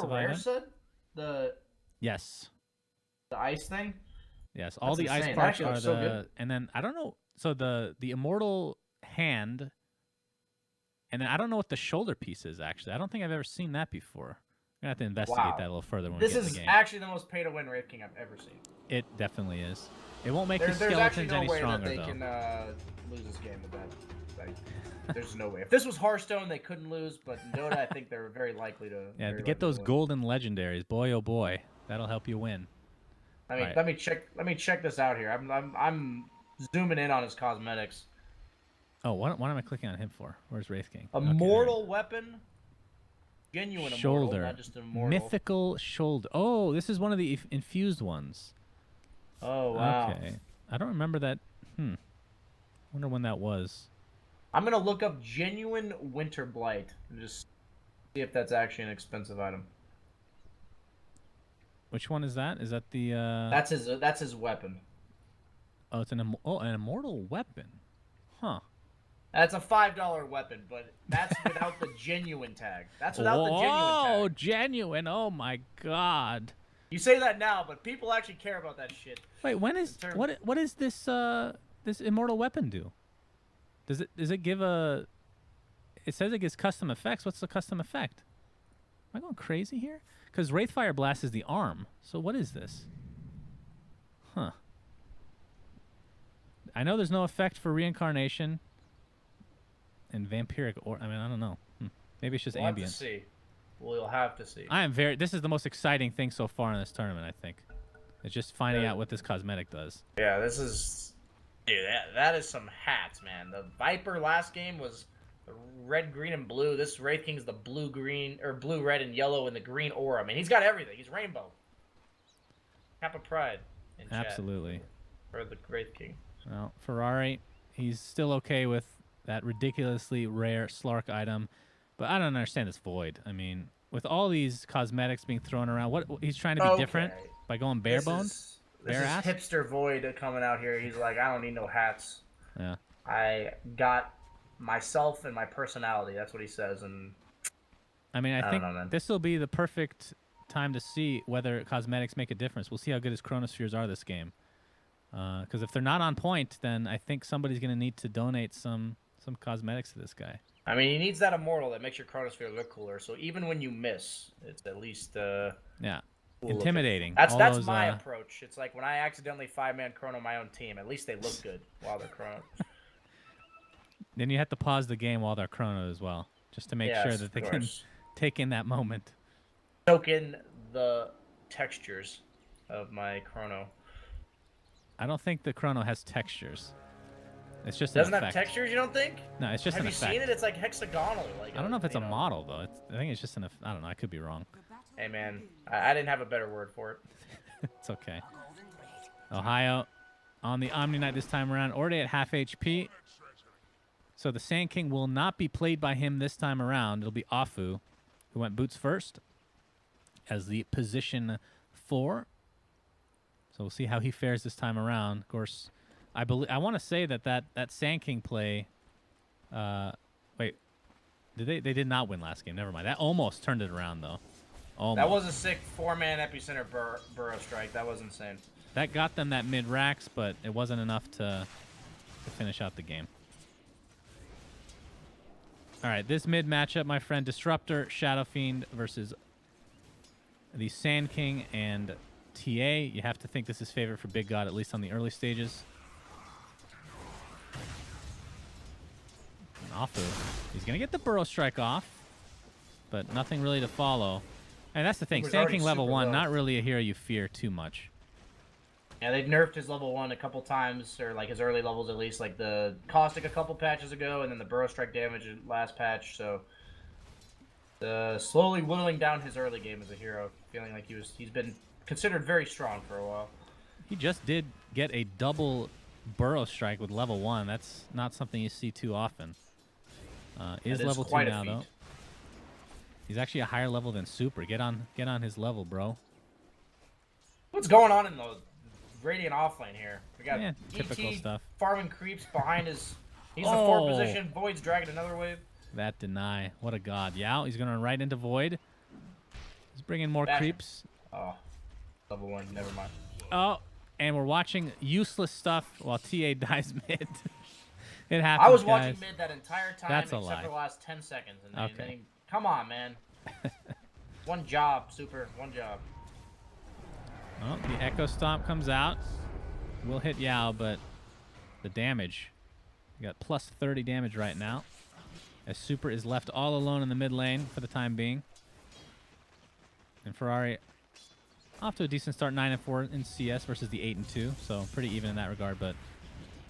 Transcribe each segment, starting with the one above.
expensive rare item. set? The Yes. ice thing? Yes. All That's the ice insane. parts Actually are looks so good. and then I don't know. So the immortal hand, and then I don't know what the shoulder piece is actually. I don't think I've ever seen that before. I'm gonna have to investigate that a little further when we This get in the is game. actually the most pay-to-win Wraith King I've ever seen. It definitely is. It won't make There's his actually skeletons no any way stronger that they though. can lose this game with that. Like, there's no way. If this was Hearthstone, they couldn't lose, but in Dota, I think they're very likely to. Yeah, very get likely those to win. golden legendaries, boy oh boy, that'll help you win. Let me check this out here. I'm zooming in on his cosmetics. Oh, what am I clicking on him for? Where's Wraith King? Immortal weapon. Genuine shoulder. Immortal, not just immortal. Mythical shoulder. Oh, this is one of the infused ones. Oh, wow. Okay. I don't remember that. Wonder when that was. I'm going to look up genuine Winter Blight and just see if that's actually an expensive item. Which one is that? Is that the That's his weapon. Oh, it's an immortal weapon. Huh. That's a $5 weapon, but that's without the genuine tag. That's without the genuine tag. Oh, genuine. Oh my god. You say that now, but people actually care about that shit. Wait, when is what is this this immortal weapon do? Does it give a It says it gives custom effects. What's the custom effect? Am I going crazy here? Cuz Wraithfire Blast is the arm. So what is this? Huh. I know there's no effect for reincarnation and vampiric, or I mean, I don't know. Maybe it's just ambient. We'll have to see. We'll have to see. I am this is the most exciting thing so far in this tournament, I think. It's just finding out what this cosmetic does. Yeah, this is... Dude, that is some hats, man. The Viper last game was the red, green, and blue. This Wraith King's the blue, green, or blue, red, and yellow, and the green aura. I mean, he's got everything. He's rainbow. Cap of pride in chat. Absolutely. For the Wraith King. Well, Ferrari, he's still okay with that ridiculously rare Slark item, but I don't understand this Void. I mean, with all these cosmetics being thrown around, what he's trying to be different by going bare bones? This is hipster Void coming out here. He's like, I don't need no hats. Yeah. I got myself and my personality. That's what he says. And I mean, I think this will be the perfect time to see whether cosmetics make a difference. We'll see how good his Chronospheres are this game. Because if they're not on point, then I think somebody's going to need to donate some cosmetics to this guy. I mean, he needs that immortal that makes your Chronosphere look cooler. So even when you miss, it's at least yeah, cool intimidating. That's my approach. It's like when I accidentally 5-man chrono my own team. At least they look good while they're chrono. Then you have to pause the game while they're chrono as well, just to make sure that they can take in that moment. Soak in the textures of my chrono. I don't think the chrono has textures. It's just doesn't have textures. You don't think? No, it's just an effect. Have you seen it? It's like hexagonal. Like I don't know if it's a model though. I think it's just an. I don't know. I could be wrong. Hey man, I didn't have a better word for it. It's okay. Ohio on the Omni Knight this time around. Orde at half HP. So the Sand King will not be played by him this time around. It'll be Afu, who went boots first as the position 4. So we'll see how he fares this time around. Of course, I want to say that Sand King play. Wait, they did not win last game. Never mind. That almost turned it around though. Almost. That was a sick 4-man epicenter burrow strike. That was insane. That got them that mid racks, but it wasn't enough to finish out the game. All right, this mid matchup, my friend, Disruptor, Shadow Fiend versus the Sand King and TA. You have to think this is favorite for Big God, at least on the early stages. And Afu, he's going to get the Burrow Strike off, but nothing really to follow. And that's the thing, Sand King level 1, not really a hero you fear too much. Yeah, they've nerfed his level 1 a couple times, or like his early levels at least, like the Caustic a couple patches ago, and then the Burrow Strike damage last patch, so slowly whittling down his early game as a hero, feeling like he's been considered very strong for a while. He just did get a double Burrow Strike with level 1. That's not something you see too often. Is level 2 now though. He's actually a higher level than Super. Get on his level, bro. What's going on in the Radiant offlane here? We got typical stuff. Farming creeps behind his. He's the 4th position. Void's dragging another wave. That deny. What a god. Yeah, he's going to run right into Void. He's bringing more Bash him. creeps. Oh, level 1. Never mind. Oh, and we're watching useless stuff while TA dies mid. It happens, I was guys. watching mid that entire time That's a except lie. for the last 10 seconds. And Okay. then come on, man. One job, Super. One job. Oh, the Echo Stomp comes out. Will hit Yao, but the damage. We got plus 30 damage right now. As Super is left all alone in the mid lane for the time being. And Ferrari off to a decent start, 9-4 in CS versus the 8-2. So pretty even in that regard,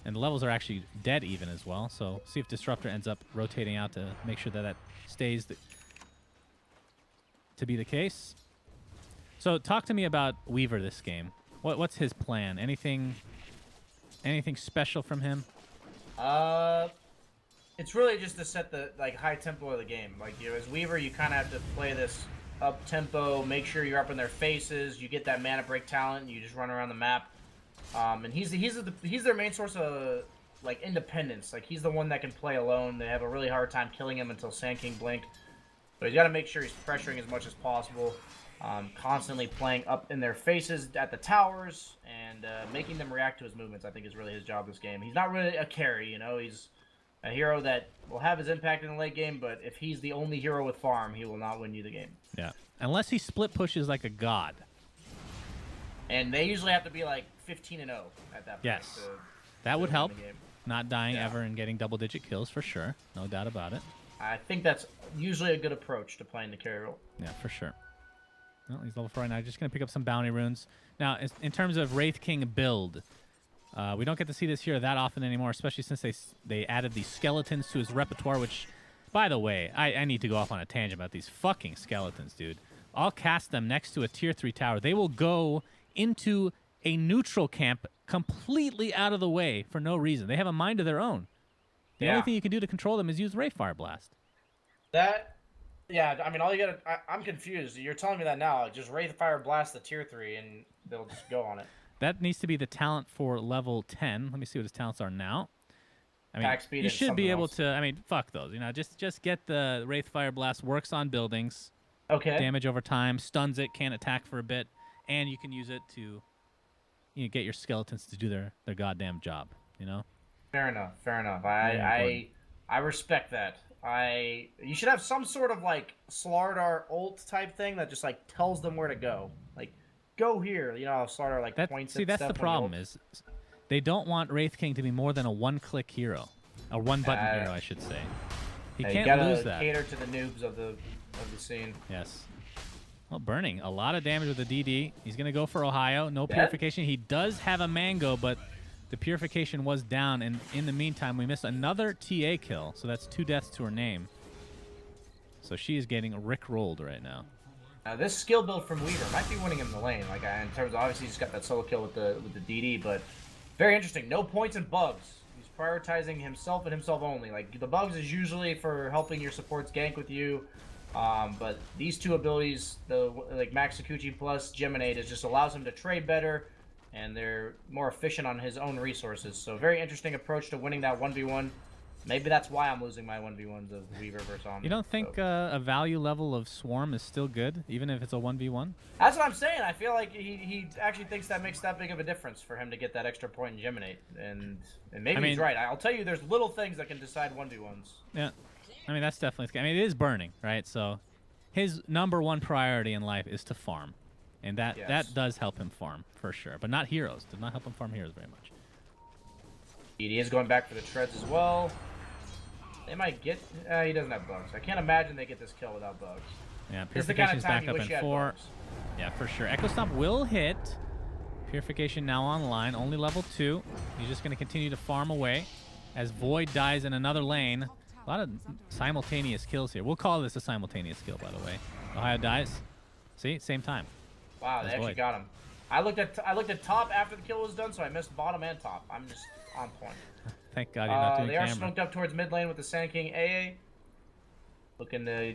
and the levels are actually dead even as well. So see if Disruptor ends up rotating out to make sure that stays to be the case. So talk to me about Weaver this game. What's his plan? Anything special from him? It's really just to set the high tempo of the game. Like, you know, as Weaver, you kind of have to play this up tempo, make sure you're up in their faces. You get that mana break talent, and you just run around the map. And he's their main source of like independence. Like, he's the one that can play alone. They have a really hard time killing him until Sand King blink. So he's got to make sure he's pressuring as much as possible. Constantly playing up in their faces at the towers and making them react to his movements, I think, is really his job this game. He's not really a carry, you know. He's a hero that will have his impact in the late game, but if he's the only hero with farm, he will not win you the game. Yeah, unless he split pushes like a god. And they usually have to be like 15-0 at that point. Yes, to that would win help. the game. Not dying ever and getting double-digit kills for sure. No doubt about it. I think that's usually a good approach to playing the carry role. Yeah, for sure. Well, he's level 4 right now. Just going to pick up some bounty runes. Now, in terms of Wraith King build, we don't get to see this here that often anymore, especially since they added the skeletons to his repertoire, which, by the way, I need to go off on a tangent about these fucking skeletons, dude. I'll cast them next to a tier 3 tower. They will go into a neutral camp completely out of the way for no reason. They have a mind of their own. The only thing you can do to control them is use Wraith Fire Blast. Yeah, I mean, all you gotta... I'm confused. You're telling me that now. Just Wraith Fire Blast the tier 3, and they'll just go on it. That needs to be the talent for level 10. Let me see what his talents are now. I mean, Attack speed you and should be able else. to... I mean, fuck those. You know, just get the Wraith Fire Blast. Works on buildings. Okay. Damage over time. Stuns it. Can't attack for a bit. And you can use it to get your skeletons to do their goddamn job, you know? Fair enough. Fair enough. I respect that. You should have some sort of like Slardar ult type thing that just like tells them where to go. Like, go here. You know how Slardar like points. See, at that's stuff the problem is they don't want Wraith King to be more than a one-click hero, a one-button hero, I should say. He can't you gotta lose that. cater to the noobs of the scene. Yes. Well, burning a lot of damage with the DD. He's gonna go for Ohio. No purification. He does have a mango, but the purification was down, and in the meantime, we missed another TA kill. So that's 2 deaths to her name. So she is getting rickrolled right now. This skill build from Weaver might be winning him the lane. Like, in terms of, obviously, he's got that solo kill with the DD, but very interesting. No points and bugs. He's prioritizing himself and himself only. Like, the bugs is usually for helping your supports gank with you. But these two abilities, like Max Sakuchi plus Geminate, it just allows him to trade better, and they're more efficient on his own resources. So very interesting approach to winning that 1v1. Maybe that's why I'm losing my 1v1s of Weaver versus Omni. You don't think a value level of Swarm is still good, even if it's a 1v1? That's what I'm saying. I feel like he actually thinks that makes that big of a difference for him to get that extra point in Geminate. And maybe he's right. I'll tell you, there's little things that can decide 1v1s. Yeah. I mean, that's definitely... I mean, it is burning, right? So his #1 priority in life is to farm. And that does help him farm, for sure. But not heroes. Does not help him farm heroes very much. ED is going back for the treads as well. They might get... he doesn't have bugs. I can't imagine they get this kill without bugs. Yeah, It's the kind Purification's of time back you up wish in you had 4. bugs. Yeah, for sure. Echo Stomp will hit. Purification now online. Only level 2. He's just going to continue to farm away as Void dies in another lane. A lot of simultaneous kills here. We'll call this a simultaneous kill, by the way. Ohio dies. See? Same time. Wow, they actually got him. I looked at top after the kill was done, so I missed bottom and top. I'm just on point. Thank God you're not doing They are camera. smoked up towards mid lane with the Sand King AA. Looking to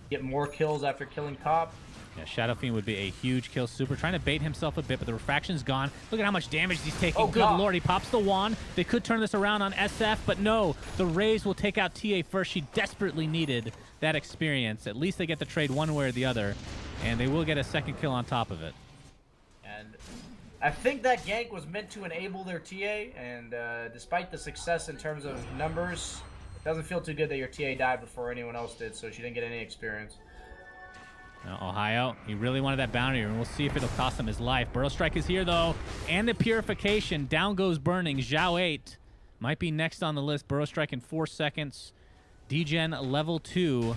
get more kills after killing top. Yeah, Shadow Fiend would be a huge kill. Super trying to bait himself a bit, but the refraction's gone. Look at how much damage he's taking. Oh, Good God. Lord, he pops the wand. They could turn this around on SF, but no. The Rays will take out TA first. She desperately needed that experience. At least they get the trade one way or the other. And they will get a second kill on top of it. And I think that gank was meant to enable their TA, and despite the success in terms of numbers, it doesn't feel too good that your TA died before anyone else did, so she didn't get any experience. Now, Ohio, he really wanted that bounty, and we'll see if it'll cost him his life. Burrow Strike is here, though, and the Purification. Down goes Burning. Zhao 8 might be next on the list. Burrow Strike in 4 seconds. Degen level 2.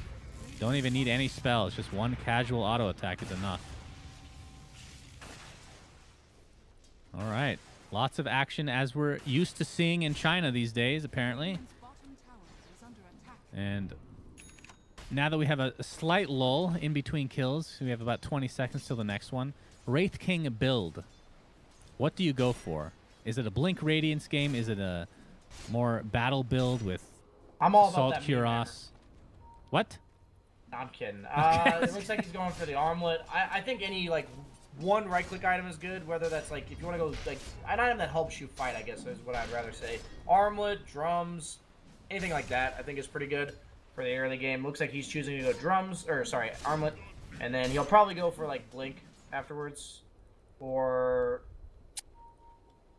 Don't even need any spells. Just one casual auto attack is enough. All right. Lots of action as we're used to seeing in China these days, apparently. And now that we have a slight lull in between kills, we have about 20 seconds till the next one. Wraith King build. What do you go for? Is it a Blink Radiance game? Is it a more battle build with I'm all Salt about that Cuirass? What? No, I'm kidding. It looks like he's going for the armlet. I think any, like, one right-click item is good, whether that's, like, if you want to go, like, an item that helps you fight, I guess, is what I'd rather say. Armlet, drums, anything like that, I think is pretty good for the early game. Looks like he's choosing to go drums, or, sorry, armlet, and then he'll probably go for, like, blink afterwards, or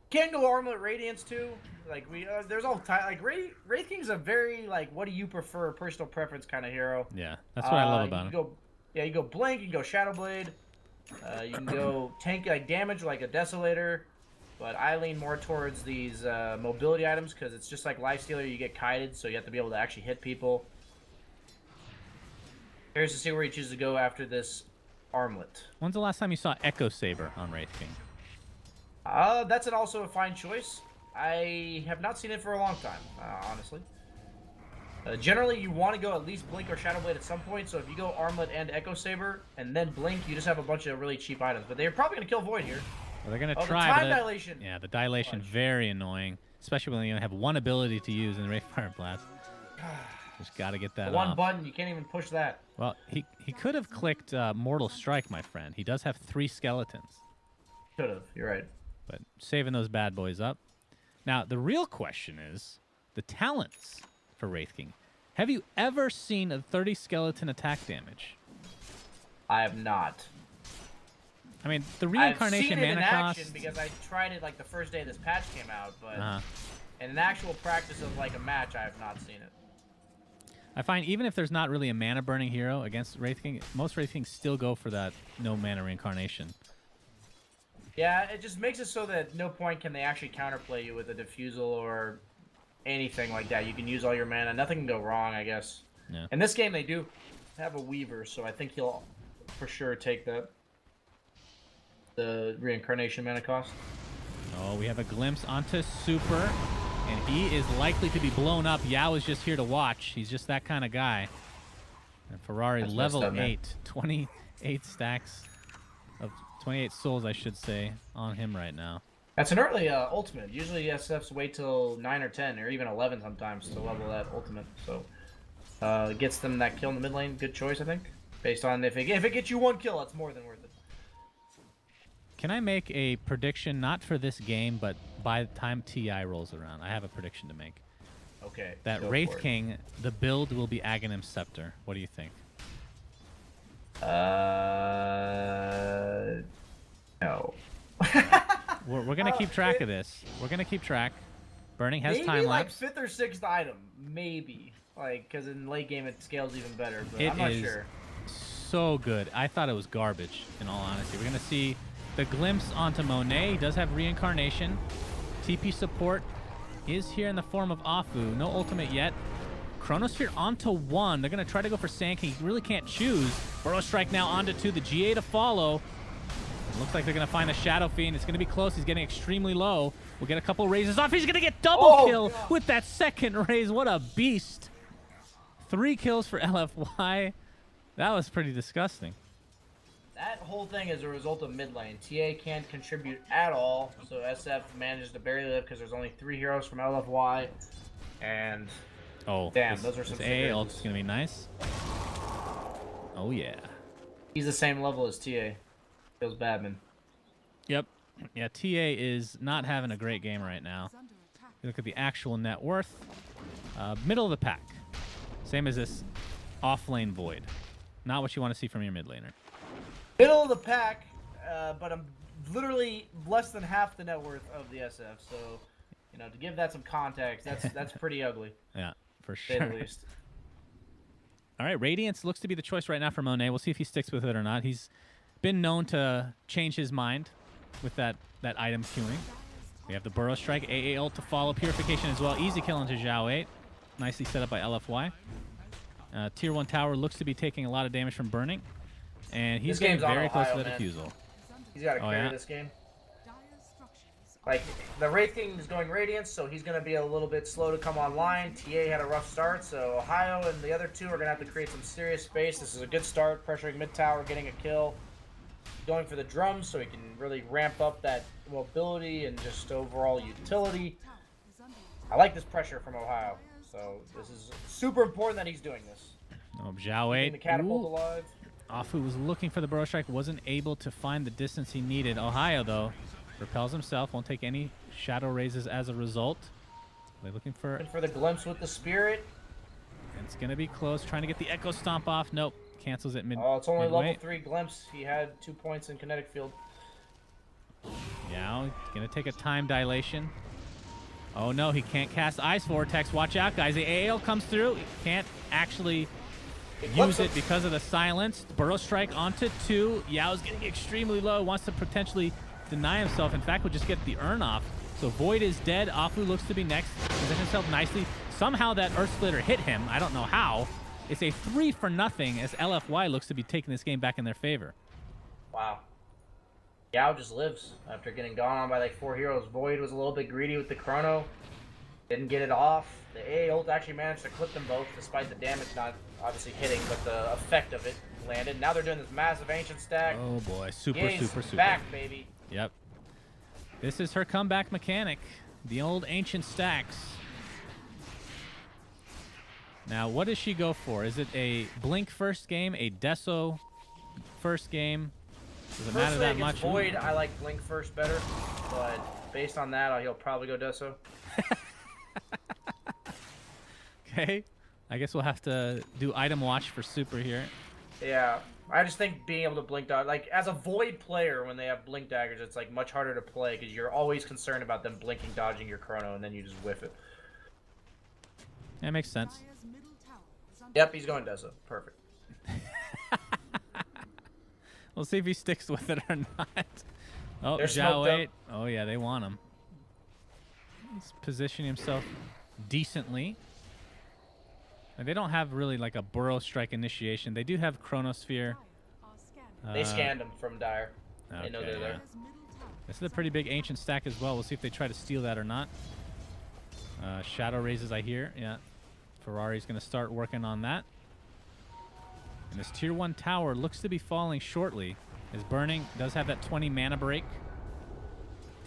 can go armlet radiance, too. Like, there's all time, like, Wraith King's a very, like, what do you prefer, personal preference kind of hero. Yeah, that's what I love about him. You go blink, you can go shadow blade. You can go tank like damage like a desolator, but I lean more towards these mobility items because it's just like lifestealer. You get kited, so you have to be able to actually hit people. Here's to see where he chooses to go after this armlet. When's the last time you saw Echo Saber on Wraith King? That's also a fine choice. I have not seen it for a long time, honestly. Generally, you want to go at least Blink or Shadow Blade at some point, so if you go Armlet and Echo Saber, and then Blink, you just have a bunch of really cheap items. But they're probably going to kill Void here. Well, they're going to try. The time dilation. Yeah, the dilation, very annoying, especially when you have one ability to use in Wraith Fire Blast. Just got to get that One off. button, you can't even push that. Well, he could have clicked Mortal Strike, my friend. He does have 3 skeletons. Could have, you're right. But saving those bad boys up. Now, the real question is the talents for Wraith King. Have you ever seen a 30 skeleton attack damage? I have not. I mean, the reincarnation mana mana cost. Action because I tried it like the first day this patch came out, but in an actual practice of like a match, I have not seen it. I find even if there's not really a mana burning hero against Wraith King, most Wraith Kings still go for that no mana reincarnation. Yeah, it just makes it so that no point can they actually counterplay you with a diffusal or anything like that. You can use all your mana. Nothing can go wrong, I guess. Yeah. In this game, they do have a Weaver, so I think he'll for sure take the reincarnation mana cost. Oh, we have a glimpse onto Super, and he is likely to be blown up. Yao is just here to watch. He's just that kind of guy. And Ferrari That's level up, 8, 28 stacks of 28 souls, I should say, on him right now. That's an early ultimate. Usually SFs wait till 9 or 10 or even 11 sometimes to level that ultimate. So gets them that kill in the mid lane. Good choice, I think. Based on if it gets you 1 kill, that's more than worth it. Can I make a prediction, not for this game, but by the time TI rolls around? I have a prediction to make. Okay. That Wraith King, the build will be Aghanim Scepter. What do you think? No. We're going to keep track of this. We're going to keep track. Burning has time lapse. Maybe like 5th or 6th item. Maybe. Like, because in late game it scales even better. But I'm not sure. So good. I thought it was garbage, in all honesty. We're going to see the glimpse onto Monet. He does have reincarnation. TP support is here in the form of Afu. No ultimate yet. Chronosphere onto 1. They're going to try to go for Sand King. He really can't choose. Burrow Strike now onto 2. The GA to follow. It looks like they're going to find a Shadow Fiend. It's going to be close. He's getting extremely low. We'll get a couple raises off. He's going to get double kill God. with that second raise. What a beast. 3 kills for LFY. That was pretty disgusting. That whole thing is a result of mid lane. TA can't contribute at all, so SF manages to barely live because there's only 3 heroes from LFY. And damn, those are some A ult is going to be nice. Oh, yeah. He's the same level as TA. Feels bad, man. Yep. Yeah, TA is not having a great game right now. You look at the actual net worth. Middle of the pack. Same as this off-lane Void. Not what you want to see from your mid laner. Middle of the pack, but I'm literally less than half the net worth of the SF. So, you know, to give that some context, that's pretty ugly. Yeah, for To say sure. the least. All right, Radiance looks to be the choice right now for Monet. We'll see if he sticks with it or not. He's been known to change his mind with that item queuing. We have the Burrow Strike, AA ult to follow, Purification as well. Easy kill into Zhao 8. Nicely set up by LFY. Tier 1 tower looks to be taking a lot of damage from burning. And he's getting very close to the defusal. He's got to carry this game. Like, the Wraith King is going Radiance, so he's going to be a little bit slow to come online. TA had a rough start, so Ohio and the other two are going to have to create some serious space. This is a good start, pressuring mid tower, getting a kill. Going for the drums so he can really ramp up that mobility and just overall utility. I like this pressure from Ohio, so this is super important that he's doing this. Oh, Zhao 8. The catapult alive. Afu was looking for the Burrow Strike, wasn't able to find the distance he needed. Ohio, though, repels himself, won't take any shadow raises as a result. They're looking for the glimpse with the spirit. And it's going to be close, trying to get the Echo Stomp off. Nope, cancels it mid. Oh, it's only midway. level 3 glimpse. He had 2 points in kinetic field. Yeah, he's going to take a time dilation. Oh, no, he can't cast Ice Vortex. Watch out, guys. The AL comes through. He can't actually use it because of the silence. Burrow Strike onto 2. Yao's getting extremely low. Wants to potentially deny himself. In fact, we'll just get the Urn off. So Void is dead. Afu looks to be next. Positions himself nicely. Somehow that Earth Splitter hit him. I don't know how. It's a 3 for nothing as LFY looks to be taking this game back in their favor. Wow. Yao just lives after getting gone on by like 4 heroes. Void was a little bit greedy with the chrono. Didn't get it off. The AA ult actually managed to clip them both despite the damage not obviously hitting, but the effect of it landed. Now they're doing this massive ancient stack. Oh boy, super. Back, baby. Yep. This is her comeback mechanic. The old ancient stacks. Now, what does she go for? Is it a Blink first game, a Deso first game? Does it matter that much? Void, I like Blink first better, but based on that, he'll probably go Deso. Okay. I guess we'll have to do item watch for Super here. Yeah. I just think being able to blink dodge, like as a Void player, when they have blink daggers, it's like much harder to play because you're always concerned about them blinking, dodging your chrono, and then you just whiff it. That makes sense. Yep, he's going Deso. Perfect. We'll see if he sticks with it or not. Oh, They're Zhao smoked 8. Oh yeah, they want him. He's positioning himself decently. And they don't have really like a Burrow Strike initiation. They do have Chronosphere. They scanned him from Dire. Okay, They know they're there. This is a pretty big ancient stack as well. We'll see if they try to steal that or not. Shadow raises, I hear. Yeah. Ferrari's going to start working on that. And this tier 1 tower looks to be falling shortly. Is burning. Does have that 20 mana break.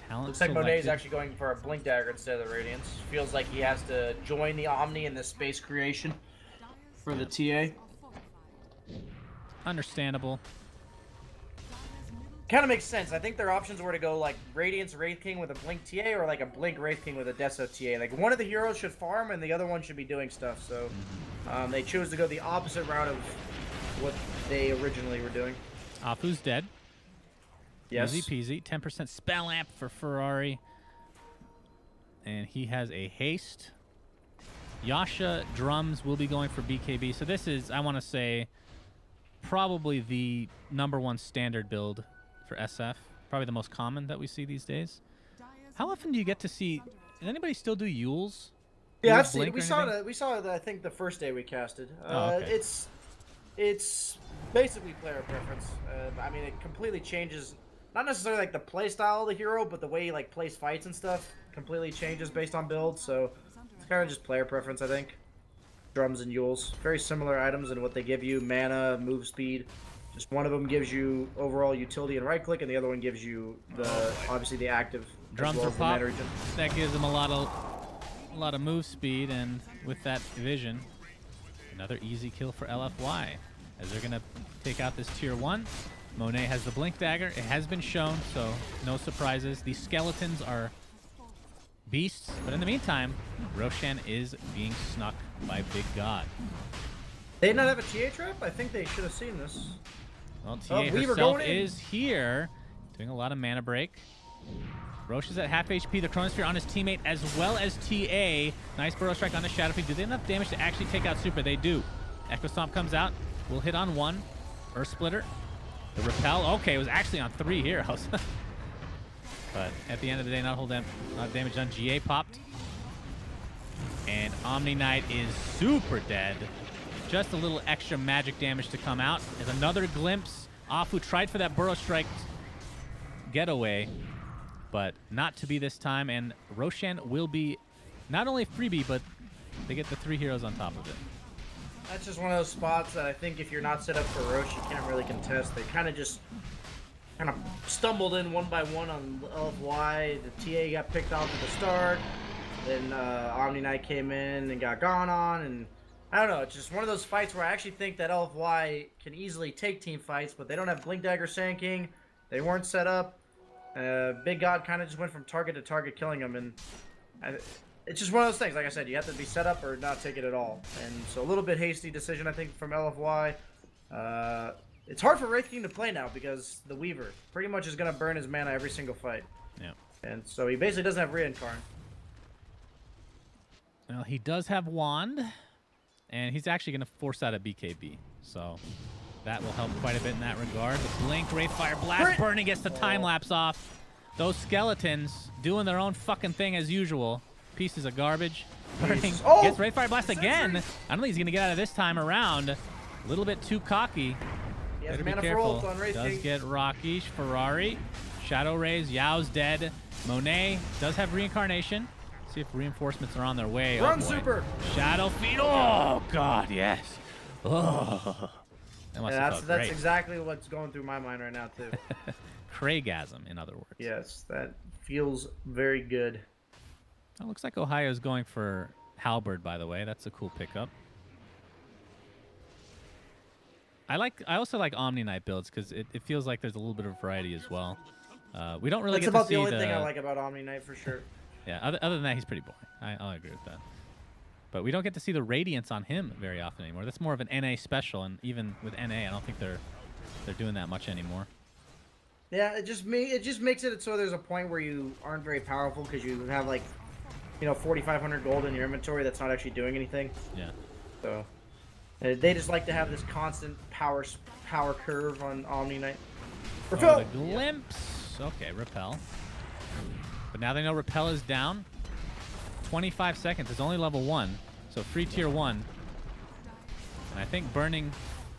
Talent Looks like selected. Monet's actually going for a blink dagger instead of the Radiance. Feels like he has to join the Omni in this space creation for the TA. Understandable. Kind of makes sense. I think their options were to go like Radiance Wraith King with a Blink TA or like a Blink Wraith King with a Deso TA. Like one of the heroes should farm and the other one should be doing stuff. So they chose to go the opposite route of what they originally were doing. Afu's dead. Yes. Easy peasy. 10% spell amp for Ferrari. And he has a haste. Yasha drums will be going for BKB. So this is, I want to say, probably the #1 standard build for SF. Probably the most common that we see these days. How often do you get to see? Does anybody still do Yules? Yeah, Yules I've seen it. Blink or anything? We saw it, I think, the first day we casted. Okay. It's basically player preference. I mean, it completely changes, not necessarily like the play style of the hero, but the way he like plays fights and stuff completely changes based on build. So it's kind of just player preference, I think. Drums and Yules, very similar items in what they give you: mana, move speed. Just one of them gives you overall utility and right click, and the other one gives you obviously the active. Drums as well or as the pop. mana regen. That gives them a lot of move speed, and with that vision, another easy kill for LFY as they're gonna take out this tier 1. Monet has the blink dagger. It has been shown, so no surprises. These skeletons are beasts, but in the meantime, Roshan is being snuck by Big God. They did not have a TA trap? I think they should have seen this. Well, TA herself is here, doing a lot of mana break. Roche is at half HP. The Chronosphere on his teammate as well as TA. Nice Burrow Strike on the Shadow Fiend. Do they have enough damage to actually take out Super? They do. Echo Stomp comes out. Will hit on 1. Earth Splitter. The Repel. Okay, it was actually on 3 heroes. But at the end of the day, not damage done. GA popped. And Omni Knight is super dead. Just a little extra magic damage to come out. There's another glimpse. Afu tried for that Burrow Strike getaway, but not to be this time. And Roshan will be not only freebie, but they get the 3 heroes on top of it. That's just one of those spots that I think if you're not set up for Roche, you can't really contest. They kind of stumbled in one by one on LFY. The TA got picked off at the start. Then Omni Knight came in and got gone on. And I don't know. It's just one of those fights where I actually think that LFY can easily take team fights, but they don't have Blink Dagger Sand King. They weren't set up. Big God kind of just went from target to target killing him. And it's just one of those things. Like I said, you have to be set up or not take it at all. And so a little bit hasty decision, I think, from LFY. It's hard for Wraith King to play now because the Weaver pretty much is going to burn his mana every single fight. Yeah. And so he basically doesn't have Reincarn. Well, he does have Wand, and he's actually going to force out a BKB. So that will help quite a bit in that regard. The Blink, Wraithfire Blast, Burning gets the time-lapse off. Those skeletons doing their own fucking thing as usual. Pieces of garbage. Burning gets Wraithfire Blast again. I don't think he's going to get out of this time around. A little bit too cocky. Better be careful. Does get Rocky, Ferrari, Shadow Rays, Yao's dead. Monet does have Reincarnation. See if reinforcements are on their way. Run, oh boy. Super! Shadow Feed. Oh, God, yes. Oh. That's exactly what's going through my mind right now, too. Craigasm, in other words. Yes, that feels very good. It looks like Ohio's going for Halberd, by the way. That's a cool pickup. I also like Omni Knight builds because it feels like there's a little bit of variety as well. We don't really get to see That's about the only thing I like about Omni Knight for sure. Yeah, other than that, he's pretty boring. I'll agree with that. But we don't get to see the Radiance on him very often anymore. That's more of an NA special, and even with NA, I don't think they're doing that much anymore. Yeah, it just makes it so there's a point where you aren't very powerful because you have like, 4,500 gold in your inventory that's not actually doing anything. Yeah. So they just like to have this constant power curve on Omni Knight. Repel. Oh, the glimpse. Okay, Repel. But now they know Repel is down. 25 seconds. It's only level 1. So free tier 1. And I think Burning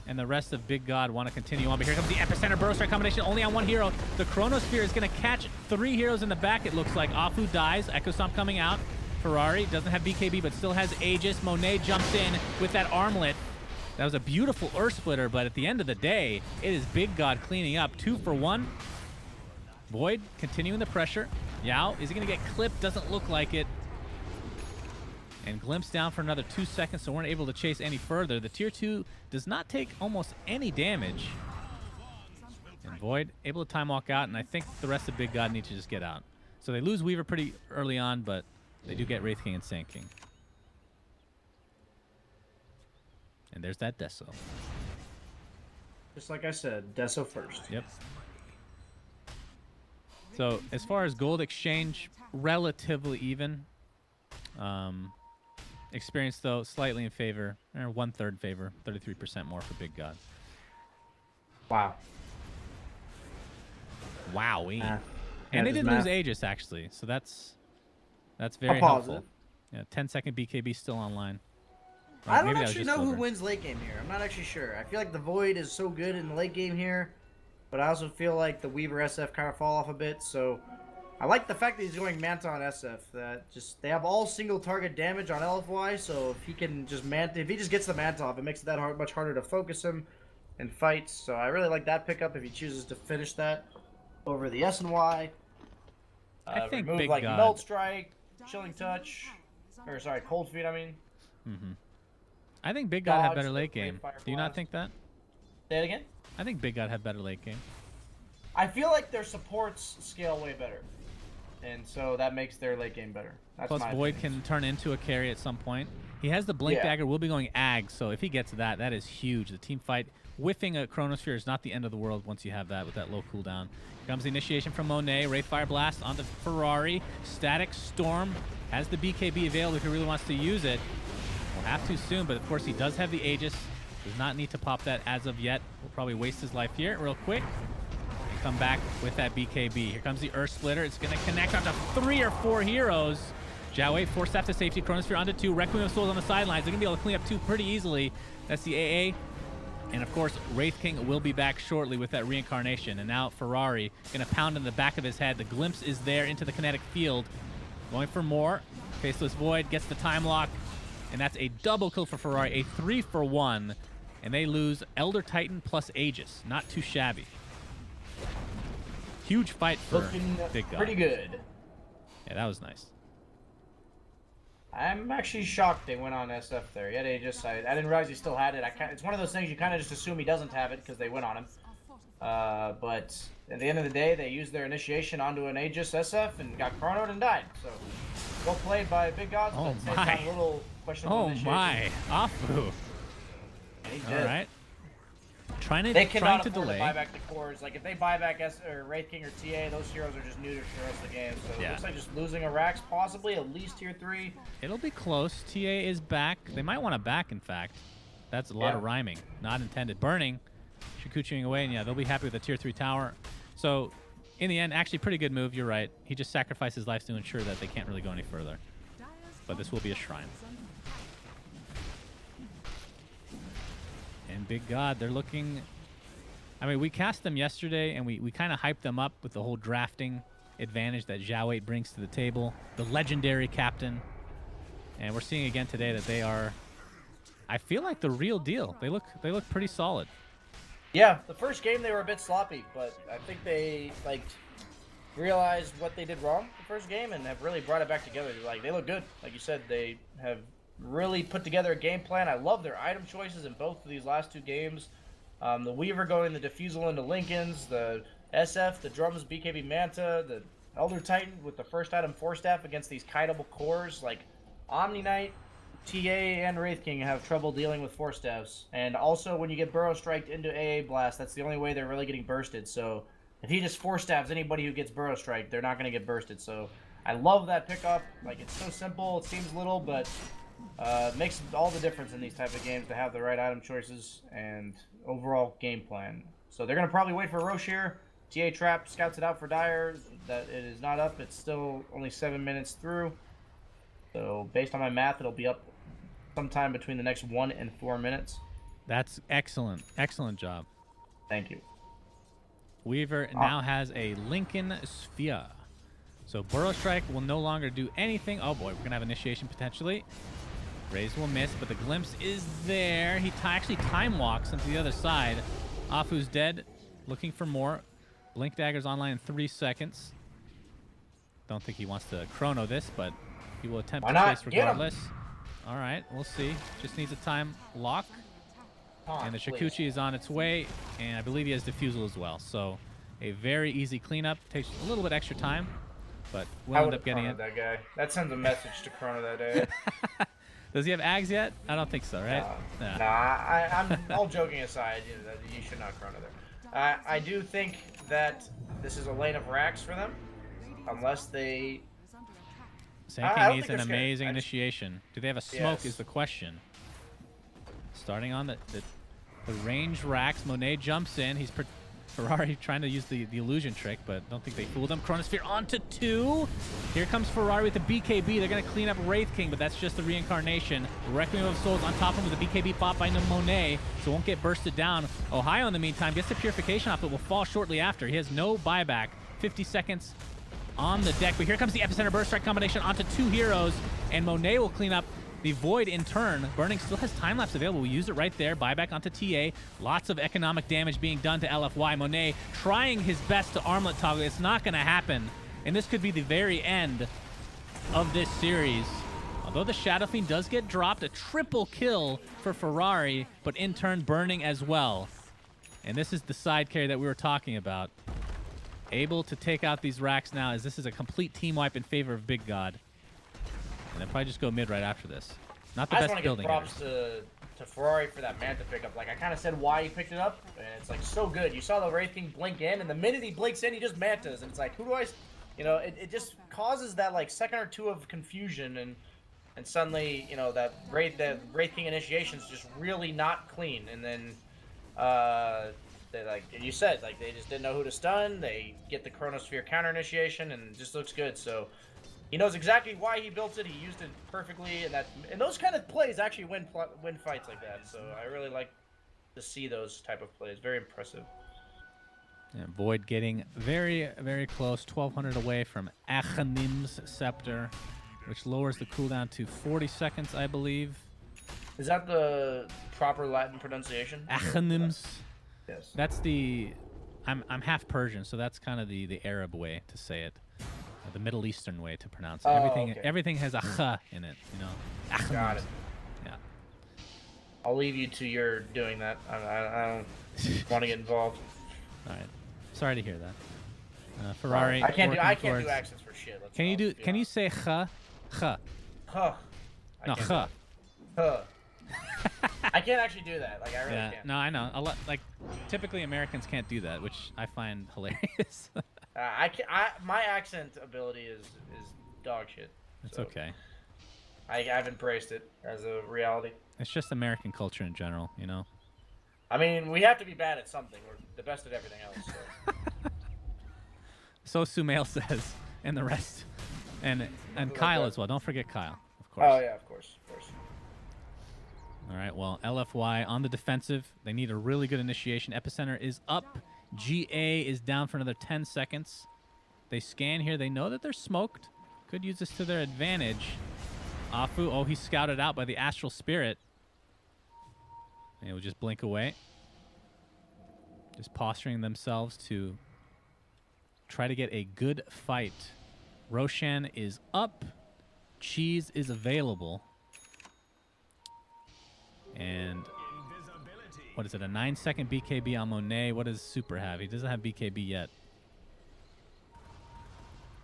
and the rest of Big God want to continue on. But here comes the Epicenter Burrow Strike combination only on 1 hero. The Chronosphere is going to catch 3 heroes in the back, it looks like. Afu dies. Echo Stomp coming out. Ferrari doesn't have BKB but still has Aegis. Monet jumps in with that armlet. That was a beautiful Earth Splitter, but at the end of the day, it is Big God cleaning up. 2 for 1. Void continuing the pressure. Yao, is he going to get clipped? Doesn't look like it. And Glimpse down for another 2 seconds, so weren't able to chase any further. The tier 2 does not take almost any damage. And Void able to time walk out, and I think the rest of Big God need to just get out. So they lose Weaver pretty early on, but they do get Wraith King and Sand King. And there's that Deso. Just like I said, Deso first. Yep. So as far as gold exchange, relatively even. Experience, though, slightly in favor, or 1/3 favor, 33% more for Big God. Wow. Wowee. And they did lose Aegis, actually, so that's very helpful. Yeah, 10-second BKB still online. I don't actually know who wins late game here. I'm not actually sure. I feel like the Void is so good in the late game here, but I also feel like the Weaver SF kind of fall off a bit, so I like the fact that he's going Manta on SF. They have all single target damage on LFY, so if he can just if he just gets the Manta off, it makes it that much harder to focus him in fights. So I really like that pickup if he chooses to finish that over the SNY. I think remove Big like God. Melt Strike, Chilling Touch, or sorry, Cold Feet. I mean. Mm-hmm. I think Big God had better late game. Do you not think that? Say it again. I think Big God had better late game. I feel like their supports scale way better. And so that makes their late game better. That's Plus, Void can turn into a carry at some point. He has the Blink Dagger, will be going Ag, so if he gets that, that is huge. The team fight whiffing a Chronosphere is not the end of the world once you have that with that low cooldown. Here comes the initiation from Monet. Wraithfire Blast onto Ferrari. Static Storm has the BKB available if he really wants to use it. We'll have to soon, but of course he does have the Aegis. Does not need to pop that as of yet. Will probably waste his life here real quick. And come back with that BKB. Here comes the Earth Splitter. It's going to connect onto 3 or 4 heroes. GG&WP, 4 staff to safety. Chronosphere onto 2. Requiem of Souls on the sidelines. They're going to be able to clean up 2 pretty easily. That's the AA. And of course, Wraith King will be back shortly with that reincarnation. And now Ferrari going to pound in the back of his head. The glimpse is there into the kinetic field. Going for more. Faceless Void gets the time lock. And that's a double kill for Ferrari. A 3 for 1. And they lose Elder Titan plus Aegis. Not too shabby. Huge fight for Looking Big God. pretty good. Yeah, that was nice. I'm actually shocked they went on SF there. Yeah, they just I didn't realize he still had it. It's one of those things you kind of just assume he doesn't have it because they went on him. But at the end of the day, they used their initiation onto an Aegis SF and got chronoed and died. So well played by Big Gods. Oh but my! a little questionable Oh initiation. my! Afu. And he did. All right. Trying They to cannot afford delay. to buy back the cores. Like if they buy back Wraith King or TA, those heroes are just neutered for the rest of the game. So Yeah. it looks like just losing a Rax, possibly at least tier 3. It'll be close. TA is back. They might want to back, in fact. That's a lot of rhyming. Not intended. Burning. Shikuchiing away, and yeah, they'll be happy with the tier 3 tower. So, in the end, actually pretty good move. You're right. He just sacrificed his life to ensure that they can't really go any further. But this will be a shrine. And Big God, they're looking... I mean, we cast them yesterday, and we kind of hyped them up with the whole drafting advantage that GG&WP brings to the table. The legendary captain. And we're seeing again today that they are, I feel like, the real deal. They look pretty solid. Yeah, the first game they were a bit sloppy, but I think they realized what they did wrong the first game and have really brought it back together. Like they look good. Like you said, they have really put together a game plan. I love their item choices in both of these last 2 games. The Weaver going the Diffusal into Lincolns, the SF, the Drums, BKB Manta, the Elder Titan with the first item 4 staff against these kiteable cores. Like Omni Knight, TA, and Wraith King have trouble dealing with 4 staffs. And also when you get Burrow Striked into AA Blast, that's the only way they're really getting bursted. So if he just 4 staffs anybody who gets Burrow Strike, they're not going to get bursted. So I love that pickup. Like it's so simple, it seems little, but makes all the difference in these type of games to have the right item choices and overall game plan. So they're going to probably wait for Roche here. TA Trap scouts it out for Dire. That it is not up. It's still only 7 minutes through. So based on my math, it'll be up sometime between the next 1 and 4 minutes. That's excellent. Excellent job. Thank you. Weaver now has a Lincoln Sphere. So Burrow Strike will no longer do anything. Oh boy, we're going to have initiation potentially. Raze will miss, but the glimpse is there. He actually time walks into the other side. Afu's dead, looking for more. Blink Dagger's online in 3 seconds. Don't think he wants to chrono this, but he will attempt to chase regardless. All right, we'll see. Just needs a time lock. And the Shikuchi is on its way, and I believe he has Diffusal as well. So a very easy cleanup. Takes a little bit extra time, but we'll end up getting it. That guy. That sends a message to Chrono that day. Does he have Ags yet? I don't think so, right? I'm all joking aside. You should not Chrono there. I do think that this is a lane of racks for them, unless they... Sanking needs an amazing initiation. Do they have a smoke is the question. Starting on the range racks. Monet jumps in. He's Ferrari trying to use the illusion trick, but don't think they fooled him. Chronosphere onto 2. Here comes Ferrari with the BKB. They're going to clean up Wraith King, but that's just the reincarnation. Requiem of Souls on top of him with the BKB bought by Monet, so won't get bursted down. Ohio, in the meantime, gets the purification off, but will fall shortly after. He has no buyback. 50 seconds on the deck, but here comes the Epicenter Burst Strike combination onto 2 heroes, and Monet will clean up the Void in turn. Burning still has time-lapse available. We use it right there. Buyback onto TA. Lots of economic damage being done to LFY. Monet trying his best to armlet toggle. It's not going to happen. And this could be the very end of this series. Although the Shadow Fiend does get dropped, a triple kill for Ferrari, but in turn Burning as well. And this is the side carry that we were talking about. Able to take out these racks now, as this is a complete team wipe in favor of Big God. And they'll probably just go mid right after this. Not the I just best want to give building props getters. to Ferrari for that Manta pickup. Like, I kind of said why he picked it up, and it's like so good. You saw the Wraith King blink in, and the minute he blinks in, he just Mantas, and it's like, who do I... You know, it just causes that, like, second or two of confusion, and suddenly, you know, that Wraith King initiation is just really not clean, and then, they, like you said, like, they just didn't know who to stun, they get the Chronosphere counter initiation, and it just looks good, so... He knows exactly why he built it. He used it perfectly, and those kind of plays actually win fights like that. So I really like to see those type of plays. Very impressive. And Void getting very, very close, 1,200 away from Achanim's Scepter, which lowers the cooldown to 40 seconds, I believe. Is that the proper Latin pronunciation? Achanim's. Yes. That's the. I'm half Persian, so that's kind of the Arab way to say it. The Middle Eastern way to pronounce it. Oh, Everything has a ch in it, you know. Got it. Yeah. I'll leave you to your doing that. I don't want to get involved. All right. Sorry to hear that. Ferrari. I can't do accents for shit. Can you say ch? Huh. No, ch. Huh. I can't actually do that. Like, I really can't. No, I know. Like, typically Americans can't do that, which I find hilarious. My accent ability is dog shit. It's so okay. I've embraced it as a reality. It's just American culture in general, you know. I mean, we have to be bad at something. We're the best at everything else. So Sumail says, and the rest, and Kyle as well. Don't forget Kyle, of course. Oh yeah, of course. All right. Well, LFY on the defensive. They need a really good initiation. Epicenter is up. GA is down for another 10 seconds. They scan here. They know that they're smoked. Could use this to their advantage. Afu, oh, he's scouted out by the Astral Spirit. And he'll just blink away. Just posturing themselves to try to get a good fight. Roshan is up. Cheese is available. And what is it, a 9-second BKB on Monet? What does Super have? He doesn't have BKB yet.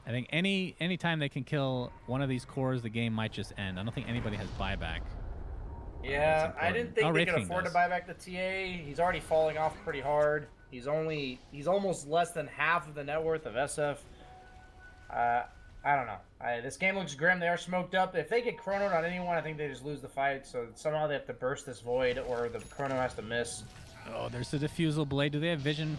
I think any time they can kill one of these cores, the game might just end. I don't think anybody has buyback. Yeah, I didn't think they could King afford does. to buy back the TA. He's already falling off pretty hard. He's almost less than half of the net worth of SF. I don't know. This game looks grim. They are smoked up. If they get chronoed on anyone, I think they just lose the fight. So somehow they have to burst this void, or the chrono has to miss. Oh, there's the diffusal blade. Do they have vision?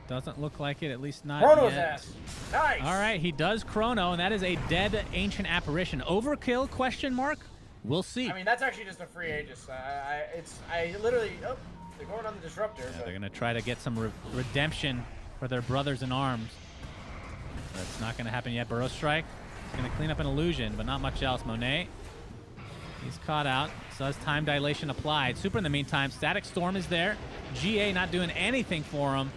Doesn't look like it, at least not Chrono's yet. ass. Nice. All right, he does chrono, and that is a dead ancient apparition. Overkill? Question mark. We'll see. I mean, that's actually just a free Aegis. I literally. Oh, they're going on the disruptor. Yeah, but... they're gonna try to get some redemption for their brothers in arms. That's not gonna happen yet. Burrow Strike is gonna clean up an illusion, but not much else. Monet, he's caught out. So has time dilation applied. Super in the meantime. Static Storm is there. GA not doing anything for him.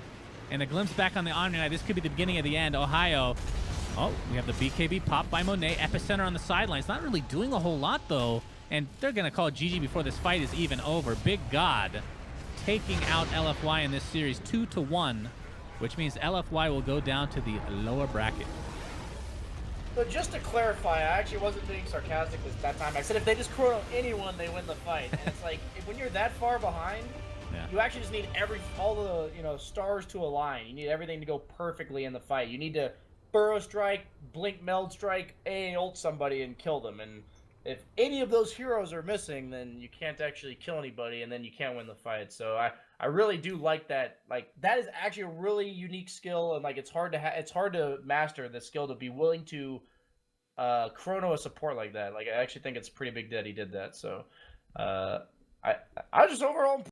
And a glimpse back on the Omni Knight. This could be the beginning of the end. Ohio. Oh, we have the BKB pop by Monet. Epicenter on the sidelines. Not really doing a whole lot, though. And they're going to call GG before this fight is even over. Big God taking out LFY in this series 2-1, which means LFY will go down to the lower bracket. So just to clarify, I actually wasn't being sarcastic that time. I said if they just chrono anyone, they win the fight. And it's like, when you're that far behind, yeah, you actually just need all the stars to align. You need everything to go perfectly in the fight. You need to Burrow Strike, Blink Meld Strike, AA ult somebody and kill them. And if any of those heroes are missing, then you can't actually kill anybody, and then you can't win the fight. So I really do like that. Like, that is actually a really unique skill, and like it's hard to master the skill to be willing to chrono a support like that. Like, I actually think it's pretty big that he did that. So I just overall